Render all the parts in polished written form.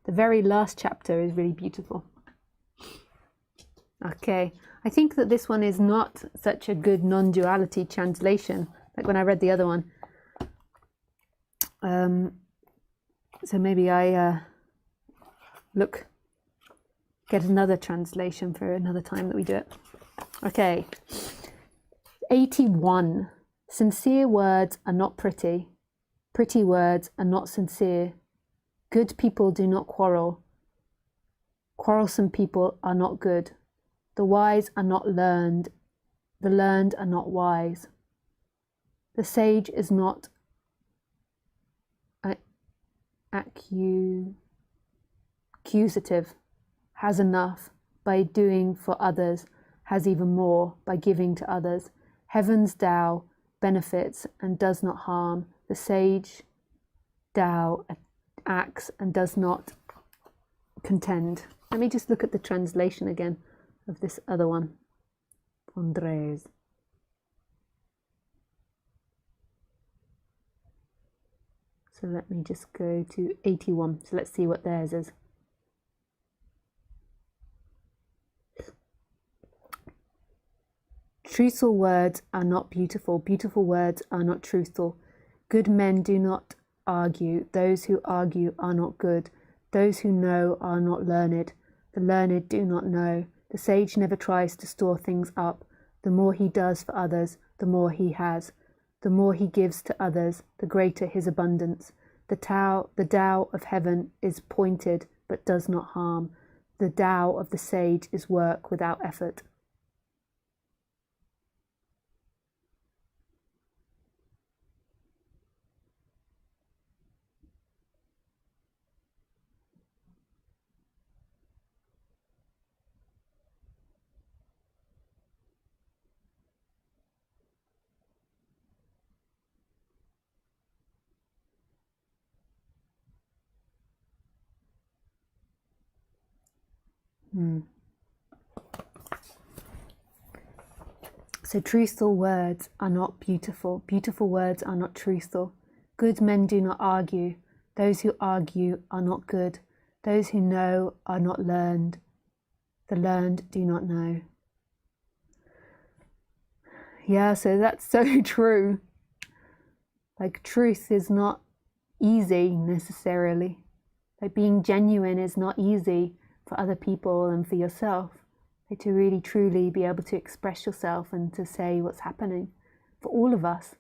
The very last chapter is really beautiful. Okay, I think that this one is not such a good non-duality translation, like when I read the other one. So maybe I get another translation for another time that we do it. Okay, 81. Sincere words are not pretty. Pretty words are not sincere. Good people do not quarrel. Quarrelsome people are not good. The wise are not learned. The learned are not wise. The sage is not accusative, has enough by doing for others, has even more by giving to others. Heaven's Tao benefits and does not harm. The sage Tao acts and does not contend. Let me just look at the translation again of this other one. Andres. So let me just go to 81. So let's see what theirs is. Truthful words are not beautiful. Beautiful words are not truthful. Good men do not argue. Those who argue are not good. Those who know are not learned. The learned do not know. The sage never tries to store things up. The more he does for others, the more he has. The more he gives to others, the greater his abundance. The Tao of heaven is pointed but does not harm. The Tao of the sage is work without effort. So truthful words are not beautiful. Beautiful words are not truthful. Good men do not argue. Those who argue are not good. Those who know are not learned. The learned do not know. Yeah, so that's so true. Like, truth is not easy necessarily. Like, being genuine is not easy for other people and for yourself. Like, to really truly be able to express yourself and to say what's happening for all of us.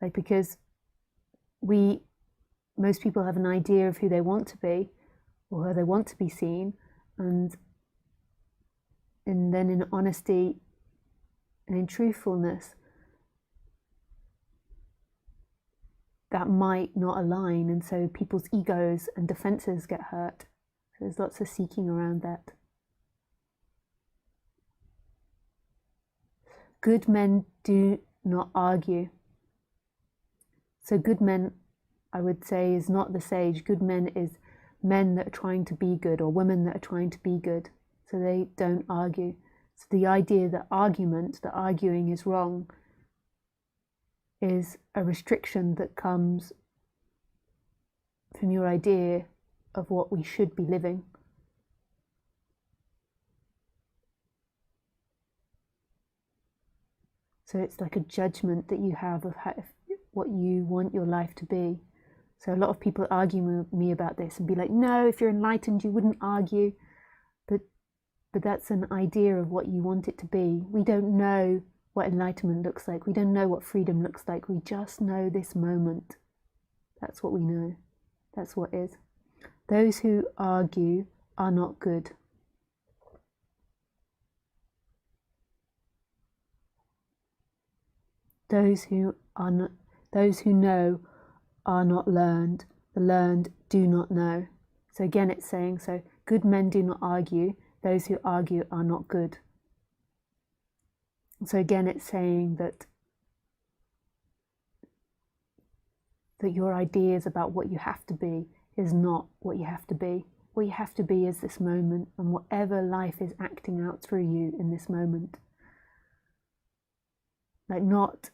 Like, because most people have an idea of who they want to be or how they want to be seen, and then in honesty and in truthfulness, that might not align, and so people's egos and defenses get hurt. So there's lots of seeking around that. Good men do not argue. So good men, I would say, is not the sage. Good men is men that are trying to be good, or women that are trying to be good. So they don't argue. So the idea that arguing is wrong, is a restriction that comes from your idea of what we should be living. So it's like a judgment that you have of what you want your life to be. So a lot of people argue with me about this and be like, no, if you're enlightened, you wouldn't argue. But that's an idea of what you want it to be. We don't know what enlightenment looks like. We don't know what freedom looks like. We just know this moment. That's what we know. That's what is. Those who argue are not good. Those who know are not learned. The learned do not know. So again, it's saying, so good men do not argue. Those who argue are not good. So again, it's saying that your ideas about what you have to be is not what you have to be. What you have to be is this moment, and whatever life is acting out through you in this moment. Like, not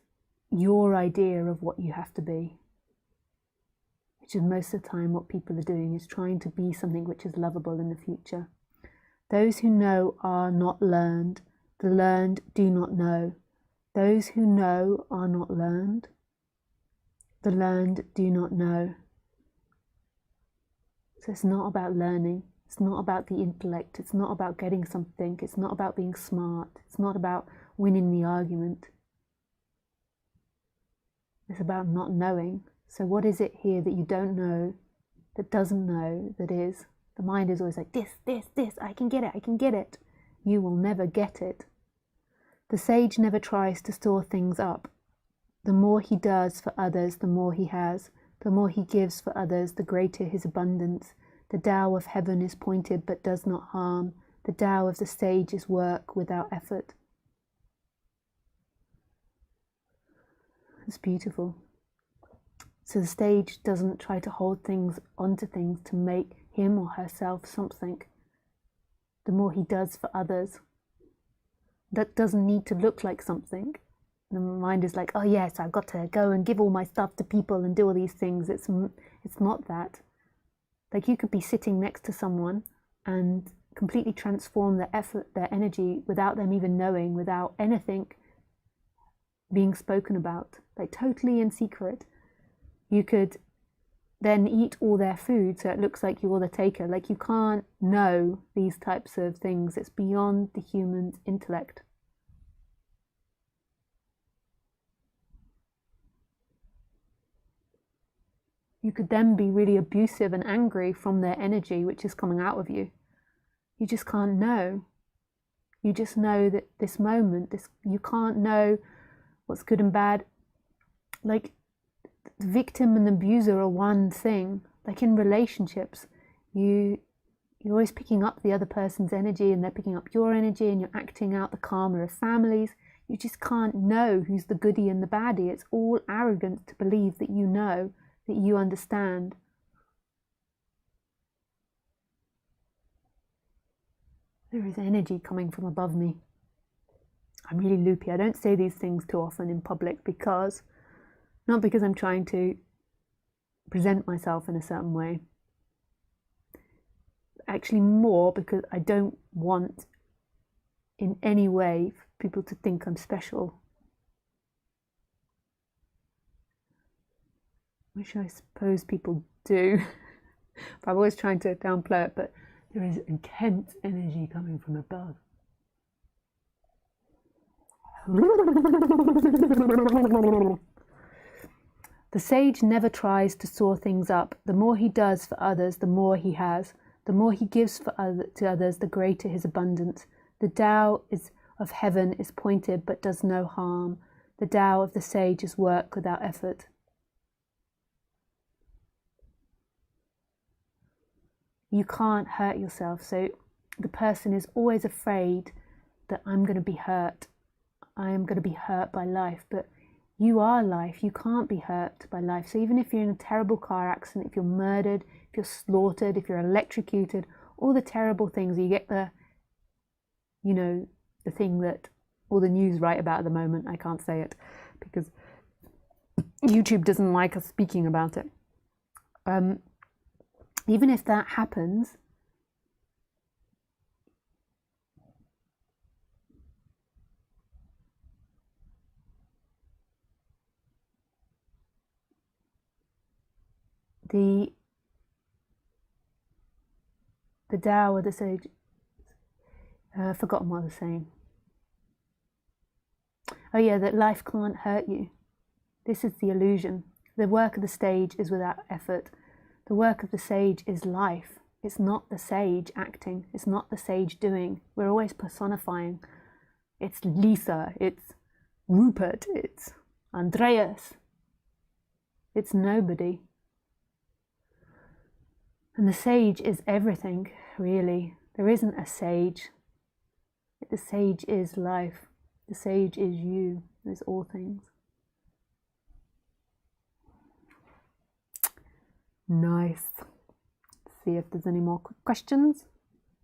your idea of what you have to be. which is most of the time what people are doing, is trying to be something which is lovable in the future. Those who know are not learned. The learned do not know. Those who know are not learned. The learned do not know. So it's not about learning. It's not about the intellect. It's not about getting something. It's not about being smart. It's not about winning the argument. It's about not knowing. So what is it here that you don't know, that doesn't know, that is? The mind is always like, this, I can get it. You will never get it. The sage never tries to store things up. The more he does for others, the more he has. The more he gives for others, the greater his abundance. The Tao of heaven is pointed but does not harm. The Tao of the sage is work without effort. It's beautiful. So the sage doesn't try to hold things onto things to make him or herself something. The more he does for others, that doesn't need to look like something. The mind is like, oh yes, I've got to go and give all my stuff to people and do all these things. It's not that. Like, you could be sitting next to someone and completely transform their effort, their energy, without them even knowing, without anything being spoken about, like totally in secret. You could then eat all their food so it looks like you're the taker. Like, you can't know these types of things. It's beyond the human's intellect. You could then be really abusive and angry from their energy, which is coming out of you. You just can't know. You just know that this moment, you can't know what's good and bad. Like, the victim and the abuser are one thing. Like in relationships, you're always picking up the other person's energy and they're picking up your energy, and you're acting out the karma of families. You just can't know who's the goodie and the baddie. It's all arrogance to believe that you know, that you understand. There is energy coming from above me. I'm really loopy. I don't say these things too often in public not because I'm trying to present myself in a certain way. Actually more because I don't want in any way people to think I'm special. Which I suppose people do. But I'm always trying to downplay it, but there is intense energy coming from above. The sage never tries to soar things up. The more he does for others, the more he has. The more he gives to others, the greater his abundance. The Tao of heaven is pointed but does no harm. The Tao of the sage is work without effort. You can't hurt yourself. So the person is always afraid that I'm going to be hurt. I am going to be hurt by life. But you are life. You can't be hurt by life. So even if you're in a terrible car accident, if you're murdered, if you're slaughtered, if you're electrocuted, all the terrible things, you get the thing that all the news write about at the moment. I can't say it because YouTube doesn't like us speaking about it. Even if that happens, the Tao of the sage, I've forgotten what I was saying. Oh yeah, that life can't hurt you. This is the illusion. The work of the sage is without effort. The work of the sage is life. It's not the sage acting. It's not the sage doing. We're always personifying. It's Lisa. It's Rupert. It's Andreas. It's nobody. And the sage is everything, really. There isn't a sage. The sage is life. The sage is you. Is all things. Nice. See if there's any more quick questions.